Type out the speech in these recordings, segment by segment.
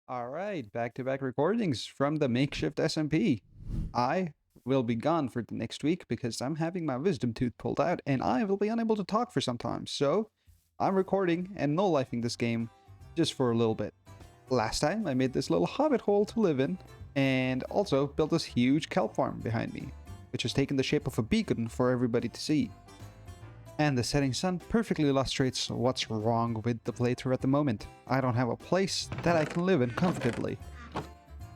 All right, back-to-back recordings from the MakeShift SMP. I will be gone for the next week because I'm having my wisdom tooth pulled out and I will be unable to talk for some time. So I'm recording and no-lifing this game just for a little bit. Last time I made this little hobbit hole to live in and also built this huge kelp farm behind me, which has taken the shape of a beacon for everybody to see. And the setting sun perfectly illustrates what's wrong with the playthrough at the moment. I don't have a place that I can live in comfortably.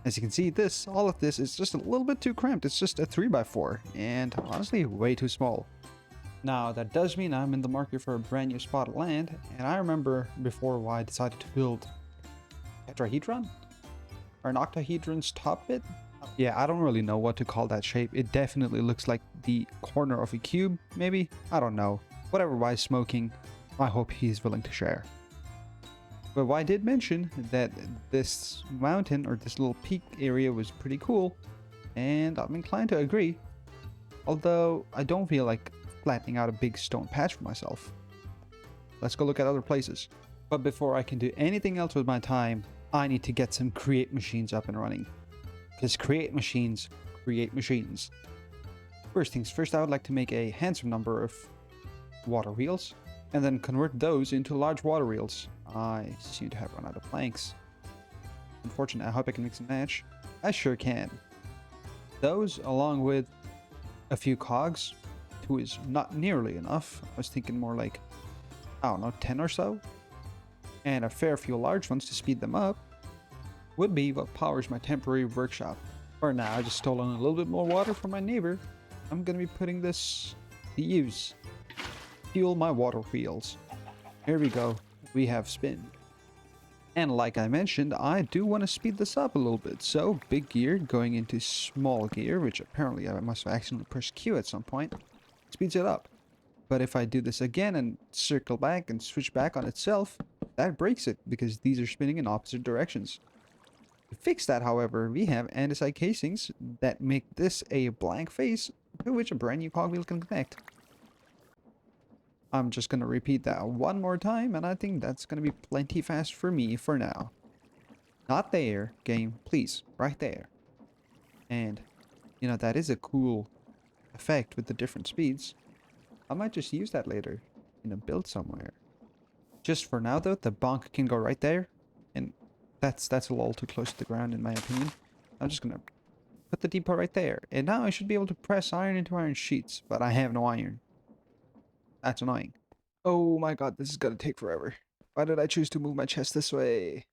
As you can see, all of this is just a little bit too cramped. It's just a 3x4, and honestly, way too small. Now, that does mean I'm in the market for a brand new spot of land, and I remember before why I decided to build tetrahedron? Or an octahedron's top bit? Yeah, I don't really know what to call that shape. It definitely looks like the corner of a cube, maybe? I don't know. Whatever Wise smoking, I hope he's willing to share. But I did mention that this mountain or this little peak area was pretty cool, and I'm inclined to agree. Although I don't feel like flattening out a big stone patch for myself. Let's go look at other places. But before I can do anything else with my time, I need to get some create machines up and running. Because create machines create machines. First things first, I would like to make a handsome number of water wheels and then convert those into large water wheels. I seem to have run out of planks. Unfortunately, I hope I can mix and match. I sure can. Those, along with a few cogs, 2 is not nearly enough. I was thinking more like, I don't know, 10 or so. And a fair few large ones to speed them up would be what powers my temporary workshop. For now, I just stolen a little bit more water from my neighbor. I'm gonna be putting this to use. Fuel my water wheels. Here we go. We have spin. And like I mentioned, I do want to speed this up a little bit. So big gear going into small gear, which apparently I must have accidentally pushed Q at some point, speeds it up. But if I do this again and circle back and switch back on itself, that breaks it because these are spinning in opposite directions. To fix that, however, we have andesite casings that make this a blank face to which a brand new cogwheel can connect. I'm just going to repeat that one more time, and I think that's going to be plenty fast for me for now. Not there, game, please, right there. And, you know, that is a cool effect with the different speeds. I might just use that later in a build somewhere. Just for now, though, the bonk can go right there, and that's a little too close to the ground in my opinion. I'm just going to put the depot right there, and now I should be able to press iron into iron sheets, but I have no iron. That's annoying. Oh my god, this is gonna take forever. Why did I choose to move my chest this way?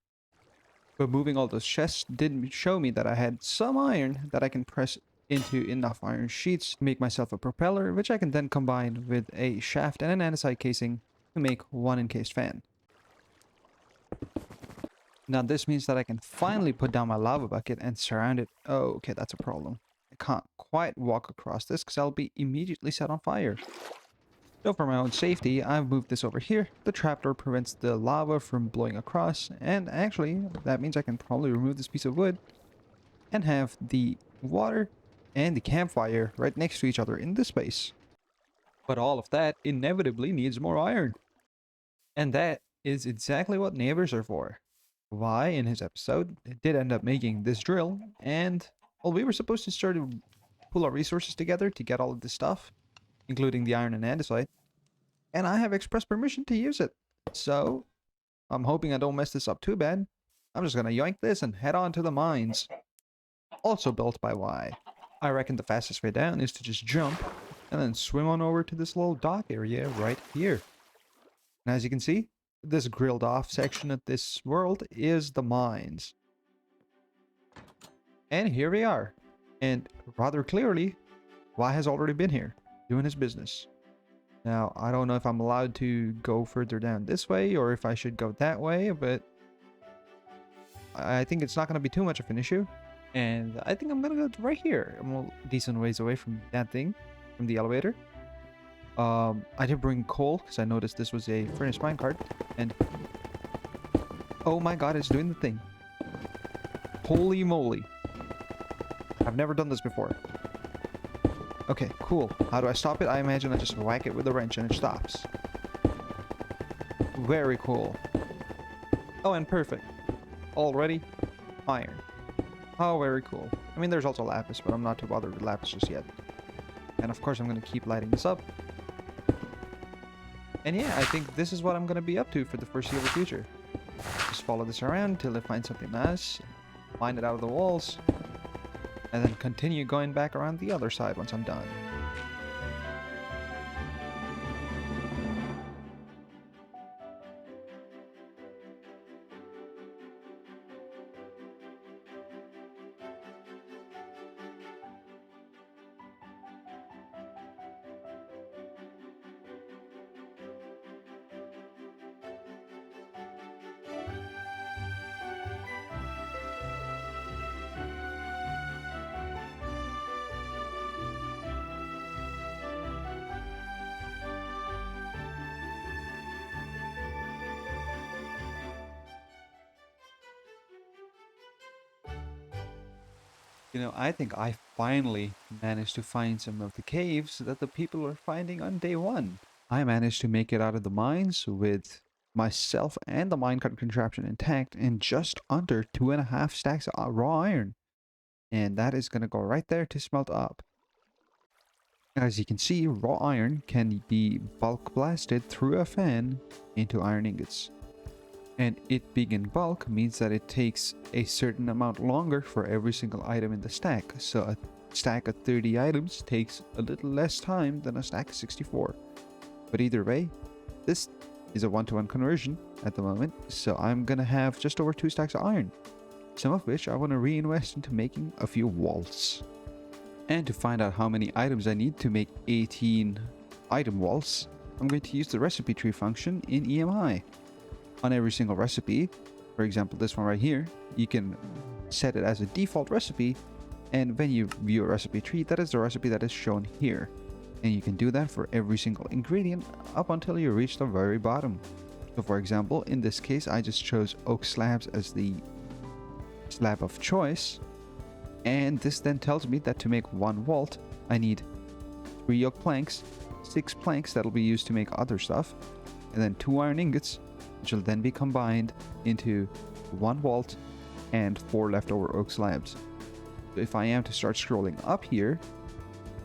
But moving all those chests didn't show me that I had some iron that I can press into enough iron sheets to make myself a propeller, which I can then combine with a shaft and an andesite casing to make one encased fan. Now this means that I can finally put down my lava bucket and surround it. Oh, okay, that's a problem. I can't quite walk across this because I'll be immediately set on fire. So for my own safety, I've moved this over here. The trapdoor prevents the lava from blowing across, and actually, that means I can probably remove this piece of wood and have the water and the campfire right next to each other in this space. But all of that inevitably needs more iron. And that is exactly what neighbors are for. Why, in his episode, did end up making this drill, and, well, we were supposed to start to pull our resources together to get all of this stuff, including the iron and andesite, and I have express permission to use it. So, I'm hoping I don't mess this up too bad. I'm just gonna yoink this and head on to the mines. Also built by Y. I reckon the fastest way down is to just jump and then swim on over to this little dock area right here. And as you can see, this grilled off section of this world is the mines. And here we are. And rather clearly, Y has already been here, doing his business. Now, I don't know if I'm allowed to go further down this way or if I should go that way, but I think it's not going to be too much of an issue. And I think I'm going to go right here. I'm a decent ways away from that thing, from the elevator. I did bring coal because I noticed this was a furnace minecart, and oh my god, it's doing the thing. Holy moly. I've never done this before. Okay, cool. How do I stop it? I imagine I just whack it with a wrench and it stops. Very cool. Oh, and perfect. Already iron. Oh, very cool. I mean, there's also lapis, but I'm not too bothered with lapis just yet. And of course, I'm going to keep lighting this up. And yeah, I think this is what I'm going to be up to for the foreseeable future. Just follow this around until I find something nice, mine it out of the walls, and then continue going back around the other side once I'm done. You know, I think I finally managed to find some of the caves that the people were finding on day one. I managed to make it out of the mines with myself and the minecart contraption intact in just under 2.5 stacks of raw iron. And that is going to go right there to smelt up. As you can see, raw iron can be bulk blasted through a fan into iron ingots. And it being in bulk means that it takes a certain amount longer for every single item in the stack. So a stack of 30 items takes a little less time than a stack of 64. But either way, this is a 1-to-1 conversion at the moment, so I'm gonna have just over 2 stacks of iron, some of which I want to reinvest into making a few walls. And to find out how many items I need to make 18 item walls, I'm going to use the recipe tree function in EMI. On every single recipe, for example this one right here, you can set it as a default recipe, and when you view a recipe tree, that is the recipe that is shown here. And you can do that for every single ingredient up until you reach the very bottom. So for example, in this case, I just chose oak slabs as the slab of choice. And this then tells me that to make 1 vault, I need 3 oak planks, 6 planks that'll be used to make other stuff, and then 2 iron ingots, which will then be combined into 1 vault and 4 leftover oak slabs. So if I am to start scrolling up here,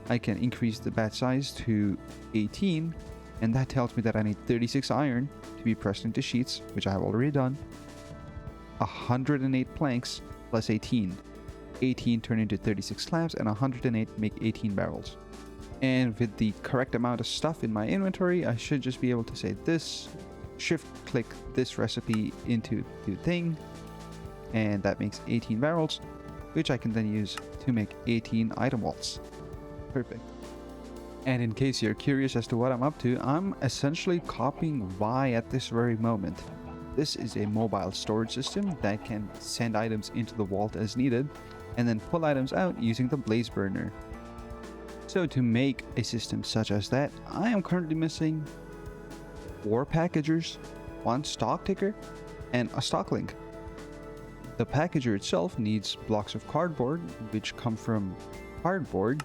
I can increase the batch size to 18, and that tells me that I need 36 iron to be pressed into sheets, which I have already done, 108 planks plus 18. 18 turn into 36 slabs, and 108 make 18 barrels. And with the correct amount of stuff in my inventory, I should just be able to say this, shift click this recipe into the thing, and that makes 18 barrels, which I can then use to make 18 item vaults. Perfect. And in case you're curious as to what I'm up to, I'm essentially copying Y at this very moment. This is a mobile storage system that can send items into the vault as needed, and then pull items out using the blaze burner. So to make a system such as that, I am currently missing 4 packagers, 1 stock ticker, and a stock link. The packager itself needs blocks of cardboard, which come from cardboard,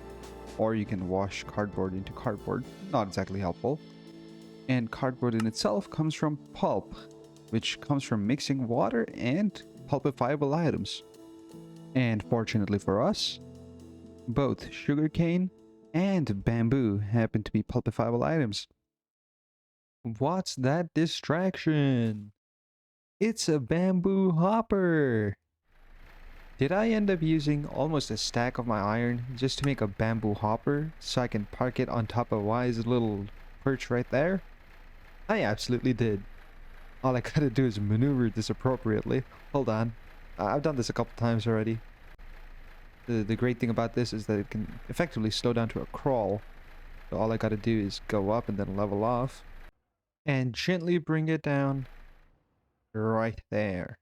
or you can wash cardboard into cardboard, not exactly helpful. And cardboard in itself comes from pulp, which comes from mixing water and pulpifiable items. And fortunately for us, both sugarcane and bamboo happen to be pulpifiable items. What's that distraction? It's a bamboo hopper! Did I end up using almost a stack of my iron just to make a bamboo hopper so I can park it on top of Y's little perch right there? I absolutely did. All I gotta do is maneuver this appropriately. Hold on. I've done this a couple times already. The great thing about this is that it can effectively slow down to a crawl. So all I gotta do is go up and then level off. And gently bring it down right there.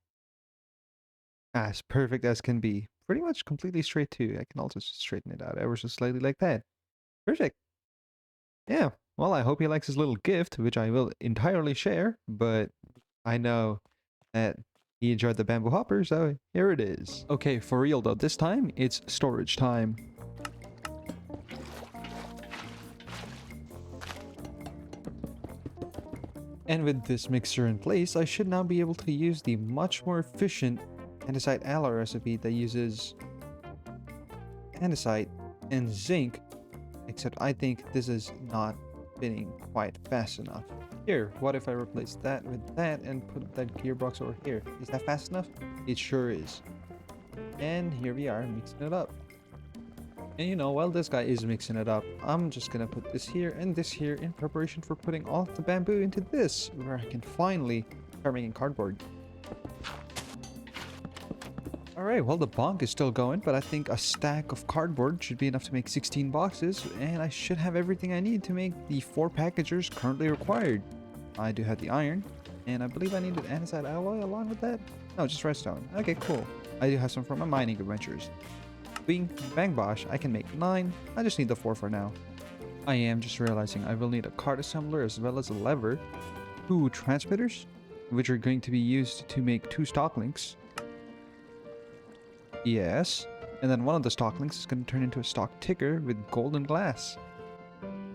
As perfect as can be. Pretty much completely straight too. I can also straighten it out ever so slightly like that. Perfect. Yeah. Well, I hope he likes his little gift, which I will entirely share, but I know that he enjoyed the bamboo hopper, so here it is. Okay, for real though, this time it's storage time. And with this mixer in place, I should now be able to use the much more efficient andesite alloy recipe that uses andesite and zinc, except I think this is not fitting quite fast enough. Here, what if I replace that with that and put that gearbox over here? Is that fast enough? It sure is. And here we are mixing it up. And you know, while this guy is mixing it up, I'm just gonna put this here and this here in preparation for putting all of the bamboo into this, where I can finally start making cardboard. Alright, well the bonk is still going, but I think a stack of cardboard should be enough to make 16 boxes, and I should have everything I need to make the 4 packagers currently required. I do have the iron, and I believe I needed andesite alloy along with that? No, just redstone. Okay, cool. I do have some for my mining adventures. Bing, bang bosh, I can make 9. I just need the 4 for now. I am just realizing I will need a card assembler as well as a lever, 2 transmitters, which are going to be used to make 2 stock links. Yes, and then one of the stock links is going to turn into a stock ticker with golden glass.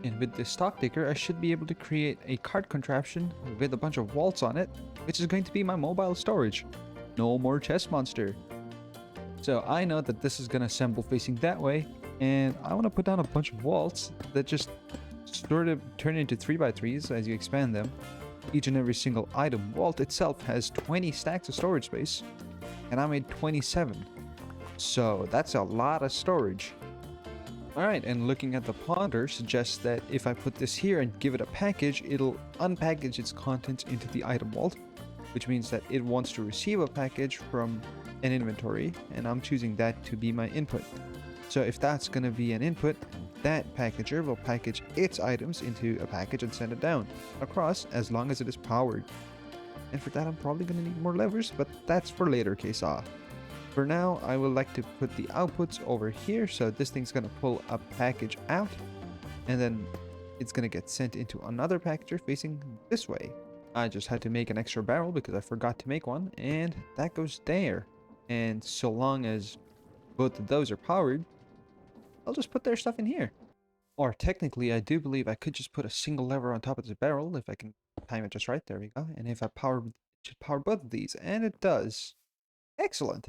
And with this stock ticker, I should be able to create a cart contraption with a bunch of vaults on it, which is going to be my mobile storage. No more chest monster. So I know that this is going to assemble facing that way, and I want to put down a bunch of vaults that just sort of turn into 3x3s as you expand them. Each and every single item vault itself has 20 stacks of storage space, and I made 27. So that's a lot of storage. Alright, and looking at the ponder suggests that if I put this here and give it a package, it'll unpackage its contents into the item vault, which means that it wants to receive a package from an inventory, and I'm choosing that to be my input. So if that's going to be an input, that packager will package its items into a package and send it down across as long as it is powered. And for that I'm probably going to need more levers, but that's for later case off. For now, I would like to put the outputs over here, so this thing's going to pull a package out, and then it's going to get sent into another packager facing this way. I just had to make an extra barrel because I forgot to make one, and that goes there. And so long as both of those are powered, I'll just put their stuff in here. Or technically, I do believe I could just put a single lever on top of the barrel if I can time it just right. There we go. And if I power, it should power both of these, and it does. Excellent.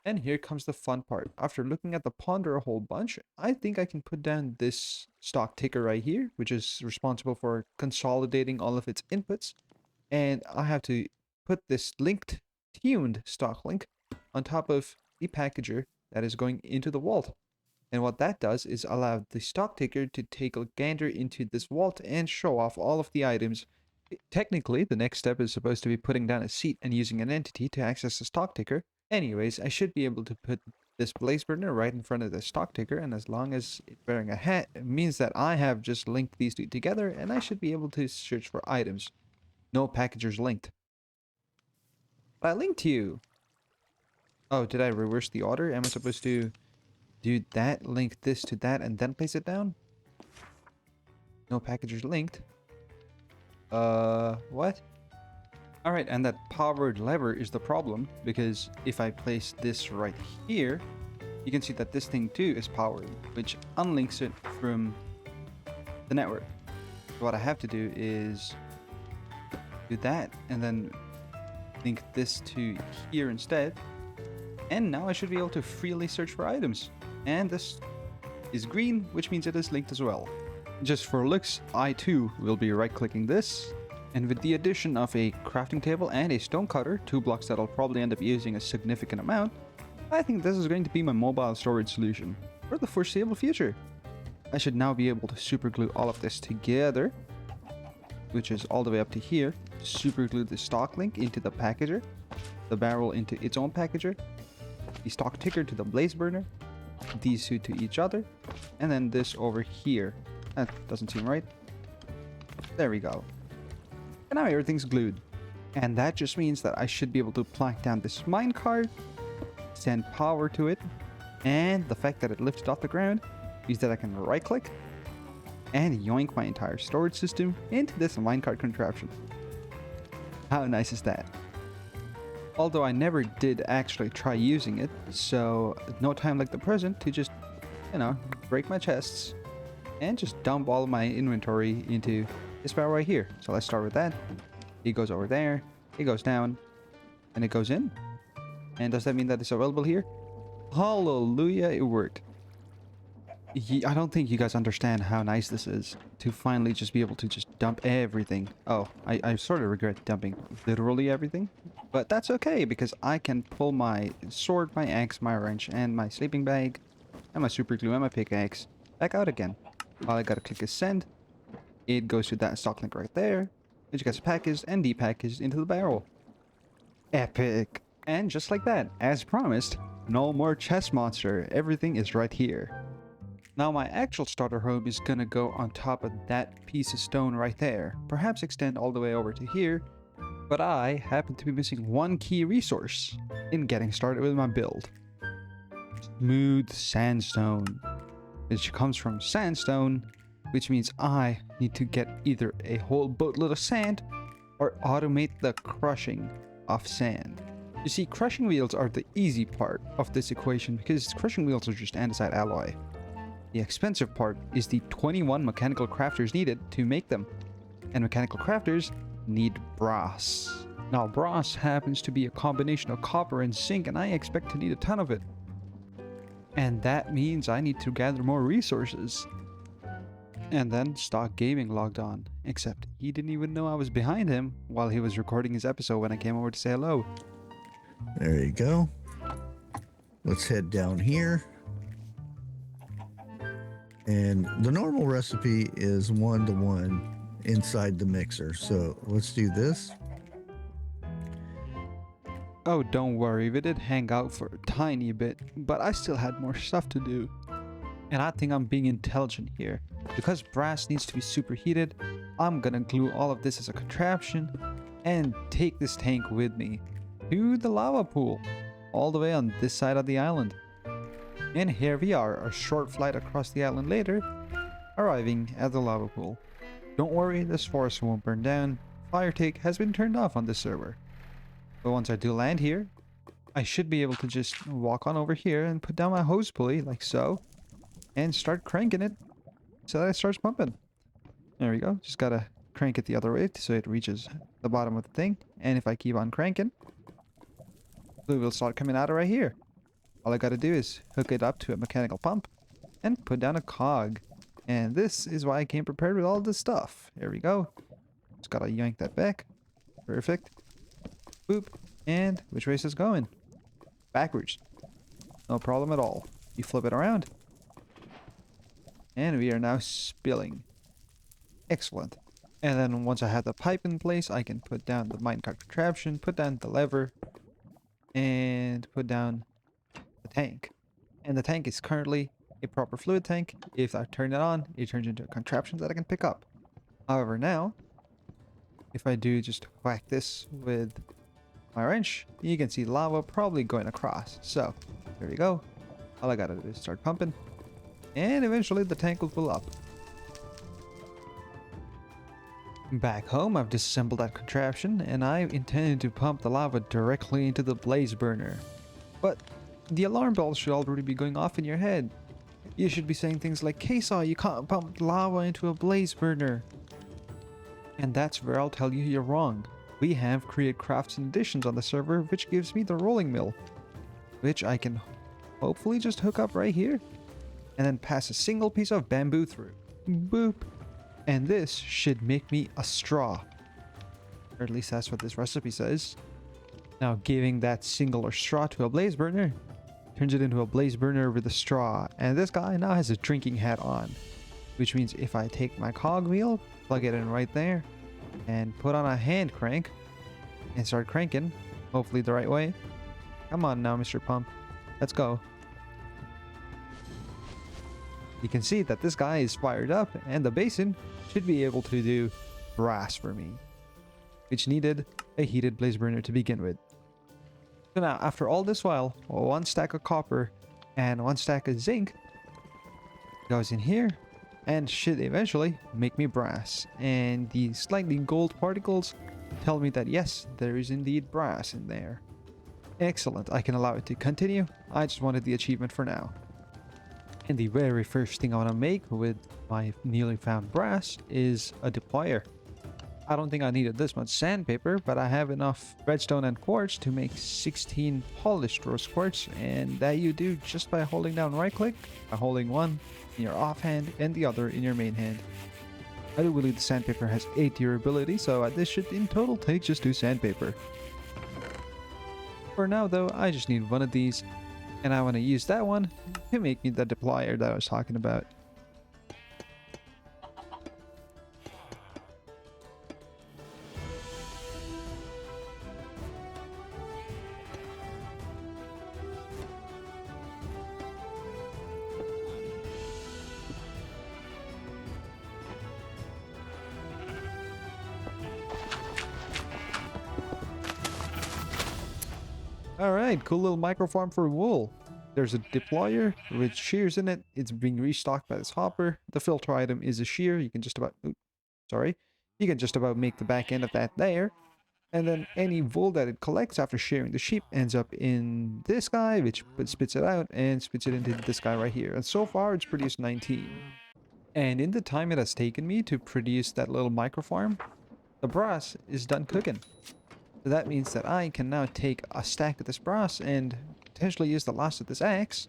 And here comes the fun part. After looking at the ponder a whole bunch, I think I can put down this stock ticker right here, which is responsible for consolidating all of its inputs. And I have to put this tuned stock link on top of the packager that is going into the vault. And what that does is allow the stock ticker to take a gander into this vault and show off all of the items. Technically, the next step is supposed to be putting down a seat and using an entity to access the stock ticker. Anyways, I should be able to put this blaze burner right in front of the stock ticker, and as long as it's wearing a hat, it means that I have just linked these two together, and I should be able to search for items. No packagers linked. But I linked you! Oh, did I reverse the order? Am I supposed to do that, link this to that, and then place it down? No packagers linked. What? Alright, and that powered lever is the problem, because if I place this right here, you can see that this thing too is powered, which unlinks it from the network. So what I have to do is do that, and then link this to here instead. And now I should be able to freely search for items. And this is green, which means it is linked as well. Just for looks, I too will be right-clicking this. And with the addition of a crafting table and a stone cutter, 2 blocks that I'll probably end up using a significant amount, I think this is going to be my mobile storage solution for the foreseeable future. I should now be able to super glue all of this together, which is all the way up to here. Super glue the stock link into the packager, the barrel into its own packager, the stock ticker to the blaze burner, these two to each other, and then this over here. That doesn't seem right. There we go. And now everything's glued. And that just means that I should be able to plank down this minecart, send power to it, and the fact that it lifted off the ground means that I can right click and yoink my entire storage system into this minecart contraption. How nice is that? Although I never did actually try using it, so no time like the present to just, break my chests and just dump all my inventory into this barrel right here. So let's start with that. It goes over there, it goes down, and it goes in. And does that mean that it's available here? Hallelujah, it worked. I don't think you guys understand how nice this is to finally just be able to just dump everything. Oh, I sort of regret dumping literally everything, but that's okay because I can pull my sword, my axe, my wrench, and my sleeping bag, and my super glue and my pickaxe back out again. All I gotta click is send. It goes to that stock link right there. It gets packaged and depackaged into the barrel. Epic! And just like that, as promised, no more chest monster. Everything is right here. Now my actual starter home is gonna go on top of that piece of stone right there. Perhaps extend all the way over to here. But I happen to be missing one key resource in getting started with my build. Smooth sandstone. Which comes from sandstone, which means I need to get either a whole boatload of sand or automate the crushing of sand. You see, crushing wheels are the easy part of this equation because crushing wheels are just andesite alloy. The expensive part is the 21 mechanical crafters needed to make them. And mechanical crafters need brass. Now brass happens to be a combination of copper and zinc, and I expect to need a ton of it. And that means I need to gather more resources. And then Stock Gaming logged on, except he didn't even know I was behind him while he was recording his episode when I came over to say hello. There you go. Let's head down here. And the normal recipe is 1-to-1 inside the mixer. So let's do this. Oh, don't worry, we did hang out for a tiny bit, but I still had more stuff to do. And I think I'm being intelligent here. Because brass needs to be superheated, I'm gonna glue all of this as a contraption and take this tank with me to the lava pool, all the way on this side of the island. And here we are, a short flight across the island later, arriving at the lava pool. Don't worry, this forest won't burn down. Fire take has been turned off on this server. But once I do land here, I should be able to just walk on over here and put down my hose pulley like so, and start cranking it so that it starts pumping. There we go. Just gotta crank it the other way so it reaches the bottom of the thing. And if I keep on cranking, fluid will start coming out of right here. All I gotta do is hook it up to a mechanical pump and put down a cog. And this is why I came prepared with all this stuff. There we go. Just gotta yank that back. Perfect. Boop. And which way is this going? Backwards. No problem at all. You flip it around. And we are now spilling. Excellent. And then once I have the pipe in place, I can put down the minecart contraption, put down the lever, and put down the tank. And the tank is currently a proper fluid tank. If I turn it on, it turns into a contraption that I can pick up. However, now, if I do just whack this with my wrench, you can see lava probably going across. So, there we go. All I gotta do is start pumping. And eventually the tank will fill up. Back home, I've disassembled that contraption, and I intended to pump the lava directly into the blaze burner. But the alarm bells should already be going off in your head. You should be saying things like, "Ksaw, you can't pump lava into a blaze burner." And that's where I'll tell you you're wrong. We have create crafts and additions on the server, which gives me the rolling mill, which I can hopefully just hook up right here, and then pass a single piece of bamboo through. Boop. And this should make me a straw. Or at least that's what this recipe says. Now giving that singular straw to a blaze burner turns it into a blaze burner with a straw. And this guy now has a drinking hat on. Which means if I take my cog wheel, plug it in right there, and put on a hand crank, and start cranking, hopefully the right way. Come on now, Mr. Pump. Let's go. You can see that this guy is fired up, and the basin should be able to do brass for me, which needed a heated blaze burner to begin with. So now, after all this while, one stack of copper and one stack of zinc goes in here and should eventually make me brass. And the slightly gold particles tell me that yes, there is indeed brass in there. Excellent, I can allow it to continue. I just wanted the achievement for now. And the very first thing I want to make with my newly found brass is a deployer. I don't think I needed this much sandpaper, but I have enough redstone and quartz to make 16 polished rose quartz, and that you do just by holding down right click, by holding one in your offhand and the other in your main hand. I do believe the sandpaper has 8 durability, so this should in total take just 2 sandpaper. For now though, I just need one of these, and I want to use that one to make me the deployer that I was talking about. Alright, cool little microfarm for wool. There's a deployer with shears in it. It's being restocked by this hopper. The filter item is a shear. You can just about... You can just about make the back end of that there. And then any wool that it collects after shearing the sheep ends up in this guy, which spits it out and spits it into this guy right here. And so far, it's produced 19. And in the time it has taken me to produce that little microfarm, the brass is done cooking. So that means that I can now take a stack of this brass and potentially use the last of this axe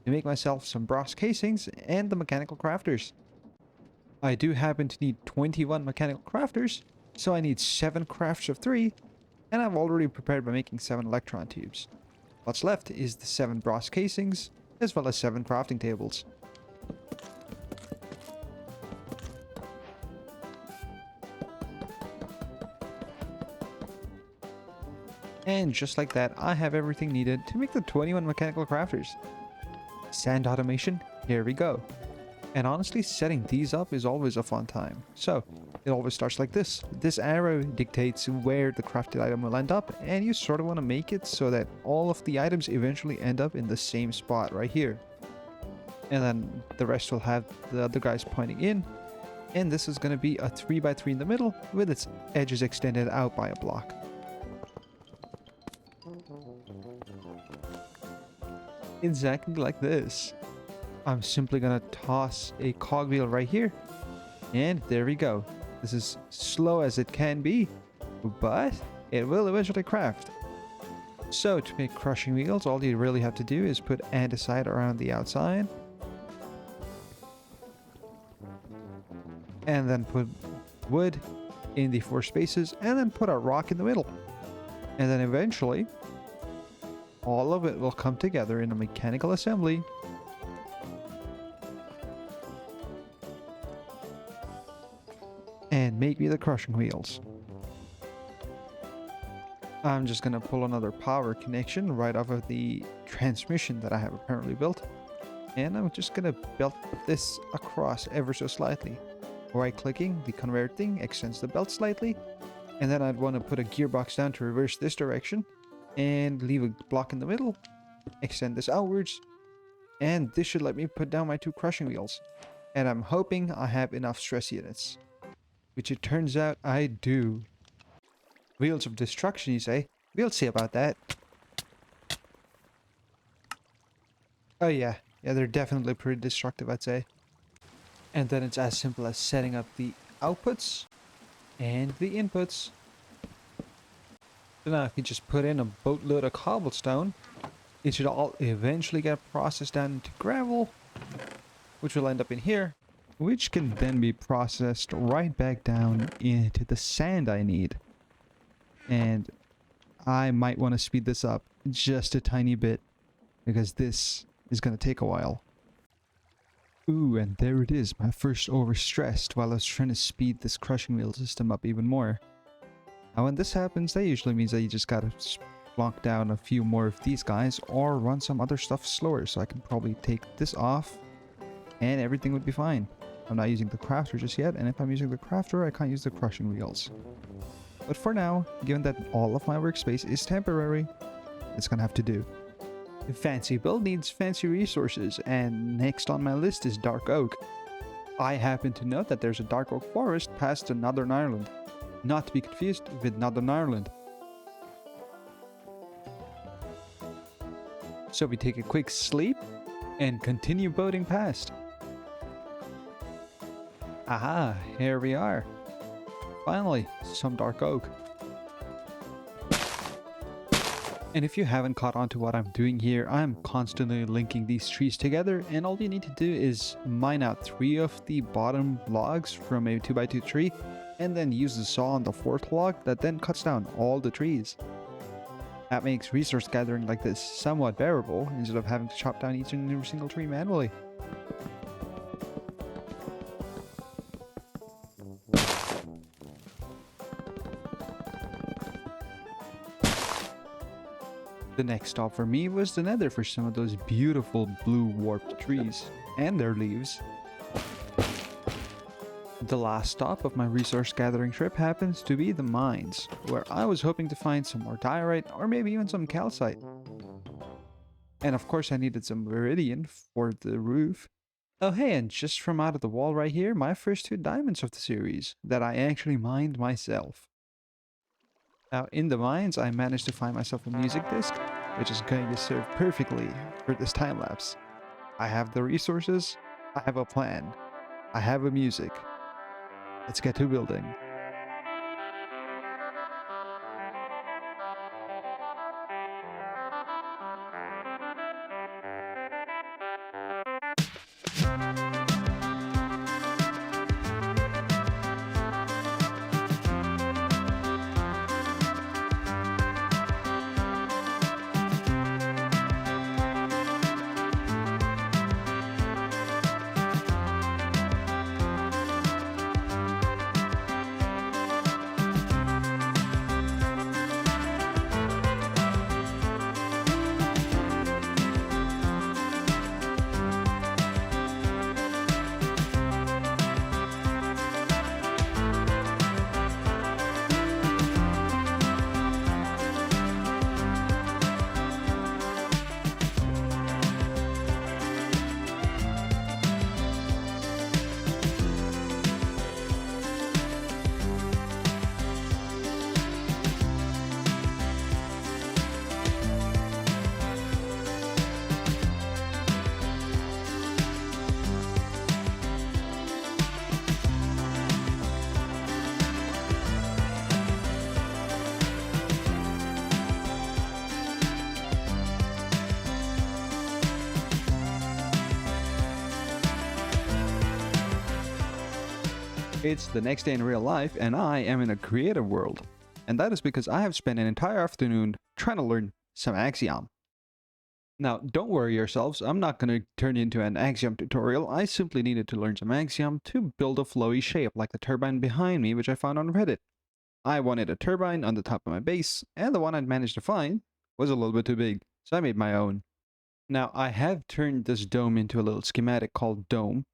to make myself some brass casings and the mechanical crafters. I do happen to need 21 mechanical crafters, so I need 7 crafts of 3, and I've already prepared by making 7 electron tubes. What's left is the 7 brass casings, as well as 7 crafting tables. And just like that, I have everything needed to make the 21 mechanical crafters. Sand automation, here we go. And honestly, setting these up is always a fun time. So, it always starts like this. This arrow dictates where the crafted item will end up, and you sort of want to make it so that all of the items eventually end up in the same spot right here. And then the rest will have the other guys pointing in, and this is going to be a 3x3 in the middle with its edges extended out by a block. Exactly like this. I'm simply gonna toss a cogwheel right here, and there we go. This is slow as it can be, but it will eventually craft. So to make crushing wheels, all you really have to do is put andesite around the outside, and then put wood in the 4 spaces, and then put a rock in the middle, and then eventually all of it will come together in a mechanical assembly and make me the crushing wheels. I'm just gonna pull another power connection right off of the transmission that I have apparently built, and I'm just gonna belt this across ever so slightly. Right clicking the conveyor thing extends the belt slightly, and then I'd want to put a gearbox down to reverse this direction and leave a block in the middle, extend this outwards, and this should let me put down my 2 crushing wheels. And I'm hoping I have enough stress units, which it turns out I do. Wheels of destruction, you say? We'll see about that. Oh yeah, they're definitely pretty destructive, I'd say. And then it's as simple as setting up the outputs and the inputs. So now if you just put in a boatload of cobblestone, it should all eventually get processed down into gravel, which will end up in here, which can then be processed right back down into the sand I need. And I might want to speed this up just a tiny bit, because this is going to take a while. Ooh, and there it is, my first overstressed while I was trying to speed this crushing wheel system up even more. Now when this happens, that usually means that you just gotta plonk down a few more of these guys or run some other stuff slower, so I can probably take this off and everything would be fine. I'm not using the crafter just yet, and if I'm using the crafter, I can't use the crushing wheels. But for now, given that all of my workspace is temporary, it's gonna have to do. A fancy build needs fancy resources, and next on my list is dark oak. I happen to know that there's a dark oak forest past the Northern Ireland. Not to be confused with Northern Ireland. So we take a quick sleep and continue boating past. Aha, here we are. Finally, some dark oak. And if you haven't caught on to what I'm doing here, I'm constantly linking these trees together, and all you need to do is mine out 3 of the bottom logs from a 2x2 tree, and then use the saw on the 4th log that then cuts down all the trees. That makes resource gathering like this somewhat bearable, instead of having to chop down each and every single tree manually. The next stop for me was the nether for some of those beautiful blue warped trees and their leaves. The last stop of my resource gathering trip happens to be the mines, where I was hoping to find some more diorite or maybe even some calcite. And of course I needed some viridian for the roof. Oh hey, and just from out of the wall right here, my first 2 diamonds of the series that I actually mined myself. Now in the mines I managed to find myself a music disc, which is going to serve perfectly for this time lapse. I have the resources, I have a plan, I have a music. Let's get to building. It's the next day in real life, and I am in a creative world. And that is because I have spent an entire afternoon trying to learn some Axiom. Now, don't worry yourselves, I'm not going to turn into an Axiom tutorial. I simply needed to learn some Axiom to build a flowy shape like the turbine behind me, which I found on Reddit. I wanted a turbine on the top of my base, and the one I'd managed to find was a little bit too big, so I made my own. Now, I have turned this dome into a little schematic called Dome,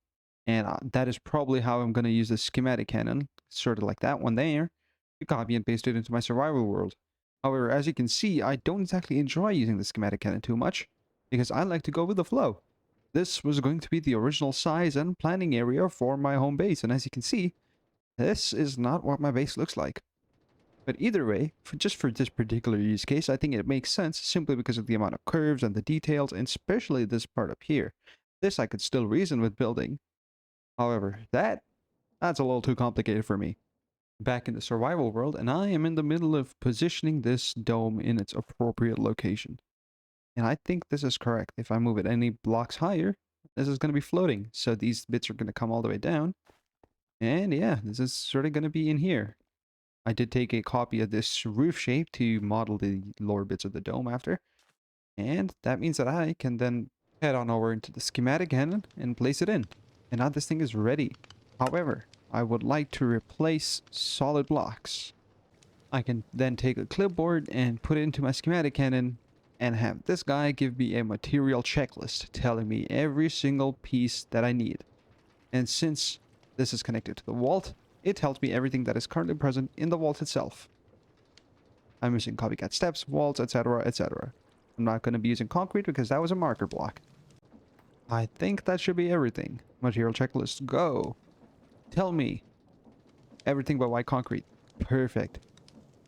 and that is probably how I'm going to use the schematic cannon, sort of like that one there, to copy and paste it into my survival world. However, as you can see, I don't exactly enjoy using the schematic cannon too much, because I like to go with the flow. This was going to be the original size and planning area for my home base, and as you can see, this is not what my base looks like. But either way, just for this particular use case, I think it makes sense simply because of the amount of curves and the details, and especially this part up here. This I could still reason with building. However, that's a little too complicated for me. Back in the survival world, and I am in the middle of positioning this dome in its appropriate location. And I think this is correct. If I move it any blocks higher, this is going to be floating. So these bits are going to come all the way down. And yeah, this is sort of going to be in here. I did take a copy of this roof shape to model the lower bits of the dome after. And that means that I can then head on over into the schematic cannon and place it in. And now this thing is ready. However, I would like to replace solid blocks. I can then take a clipboard and put it into my schematic cannon and have this guy give me a material checklist telling me every single piece that I need. And since this is connected to the vault, it tells me everything that is currently present in the vault itself. I'm using copycat steps, vaults, etc, etc. I'm not going to be using concrete because that was a marker block. I think that should be everything. Material checklist, go. Tell me everything but white concrete. Perfect.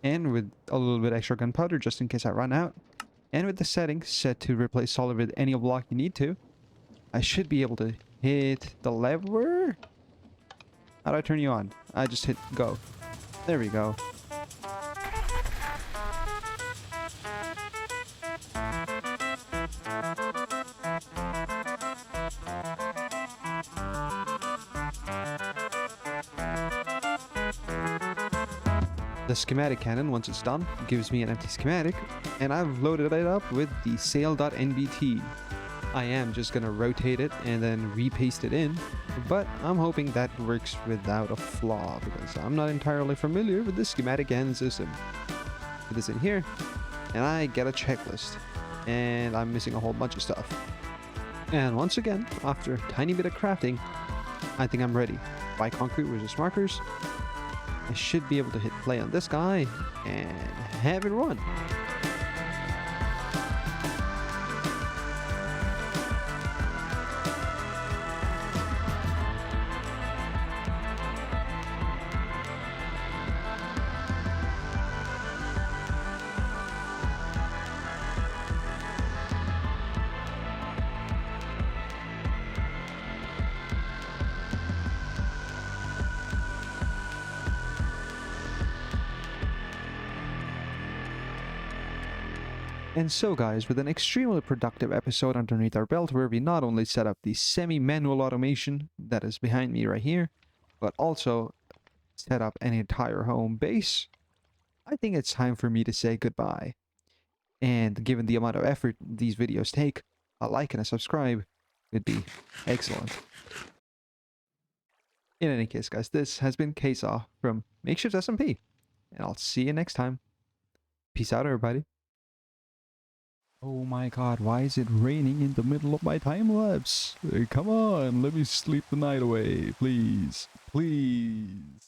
And with a little bit extra gunpowder just in case I run out. And with the settings set to replace solid with any block you need to, I should be able to hit the lever. How do I turn you on? I just hit go. There we go. The schematic cannon, once it's done, gives me an empty schematic, and I've loaded it up with the sail.nbt. I am just gonna rotate it and then repaste it in, but I'm hoping that works without a flaw because I'm not entirely familiar with the schematic cannon system. Put this in here, and I get a checklist, and I'm missing a whole bunch of stuff. And once again, after a tiny bit of crafting, I think I'm ready. Buy concrete resist markers. I should be able to hit play on this guy and have it run. And so guys, with an extremely productive episode underneath our belt where we not only set up the semi-manual automation that is behind me right here, but also set up an entire home base, I think it's time for me to say goodbye. And given the amount of effort these videos take, a like and a subscribe would be excellent. In any case guys, this has been Ksaw from MakeShift SMP, and I'll see you next time. Peace out everybody. Oh my god, why is it raining in the middle of my time lapse? Come on, let me sleep the night away, please. Please.